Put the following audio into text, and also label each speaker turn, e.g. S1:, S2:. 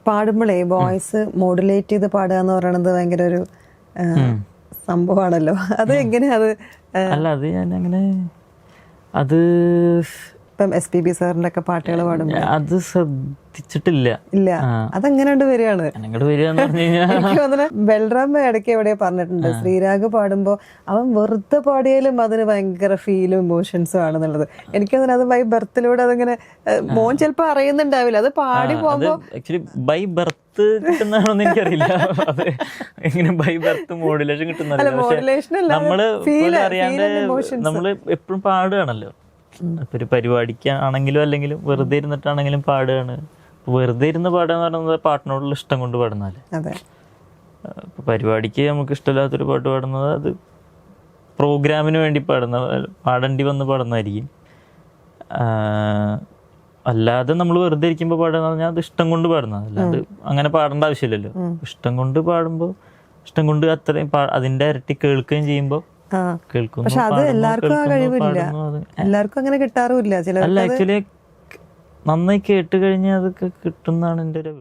S1: പാടുമ്പോഴേ voice modulate ചെയ്ത് പാടുക എന്ന് പറയുന്നത് ഭയങ്കര ഒരു സംഭവമാണല്ലോ. അത് എങ്ങനെയാ? അത്
S2: അല്ല, അത് ഞാൻ അങ്ങനെ അത്
S1: ഇപ്പം SPB സാറിന്റെ ഒക്കെ പാട്ടുകൾ പാടുമ്പോൾ
S2: അത് ശ്രദ്ധിച്ചിട്ടില്ല.
S1: ഇല്ല, അതെങ്ങനെയുണ്ട് വരികയാണ്
S2: അങ്ങോട്ട് വരികയെന്ന് പറഞ്ഞു കഴിഞ്ഞാൽ
S1: എനിക്ക് തോന്നുന്നു ബൽറാം ഇടയ്ക്ക് എവിടെയോ പറഞ്ഞിട്ടുണ്ട്, ശ്രീരാഗ് പാടുമ്പോൾ അവൻ വെറുതെ പാടിയാലും അതിന് ഭയങ്കര ഫീലും ഇമോഷൻസും ആണെന്നുള്ളത്. എനിക്ക് തോന്നുന്നു അത് ബൈ ബർത്തിലൂടെ അതിങ്ങനെ മോൻ ചിലപ്പോ അറിയുന്നുണ്ടാവില്ല, അത് പാടി പോകുമ്പോ
S2: ആക്ച്വലി ബൈ ബർത്ത് കിട്ടുന്നതാണോന്ന് എനിക്കറിയില്ല. അത് എങ്ങനെ ബൈ ബർത്ത് മോഡുലേഷൻ കിട്ടുന്നറിയില്ല. പക്ഷെ നമ്മള് അറിയാണ്ട് നമ്മള് എപ്പോഴും പാടുകയാണല്ലോ. ഇപ്പൊ ഒരു പരിപാടിക്കാണെങ്കിലും അല്ലെങ്കിലും വെറുതെ ഇരുന്നിട്ടാണെങ്കിലും പാടുകയാണ്. വെറുതെ ഇരുന്ന് പാടുക എന്ന് പറയുന്നത് പാട്ടിനോടുള്ള ഇഷ്ടം കൊണ്ട് പാടുന്നതല്ലേ. ഇപ്പൊ പരിപാടിക്ക് നമുക്ക് ഇഷ്ടമില്ലാത്തൊരു പാട്ട് പാടുന്നത് അത് പ്രോഗ്രാമിന് വേണ്ടി പാടേണ്ടി വന്ന് പാടുന്നതായിരിക്കും. അല്ലാതെ നമ്മൾ വെറുതെ ഇരിക്കുമ്പോൾ പാടുക എന്ന് പറഞ്ഞാൽ അത് ഇഷ്ടം കൊണ്ട് പാടുന്നത്, അല്ലാതെ അങ്ങനെ പാടേണ്ട ആവശ്യമില്ലല്ലോ. ഇഷ്ടം കൊണ്ട് പാടുമ്പോൾ ഇഷ്ടം കൊണ്ട് അത്രയും അതിന്റെ ഇരട്ടി കേൾക്കുകയും ചെയ്യുമ്പോൾ കേൾക്കുന്നു.
S1: പക്ഷെ അത് എല്ലാവർക്കും ആ കഴിവില്ല, എല്ലാവർക്കും അങ്ങനെ കിട്ടാറുമില്ല.
S2: അല്ല, ആക്ച്വലി നന്നായി കേട്ട് കഴിഞ്ഞാൽ അതൊക്കെ കിട്ടുന്നതാണ് എൻ്റെ ഒരു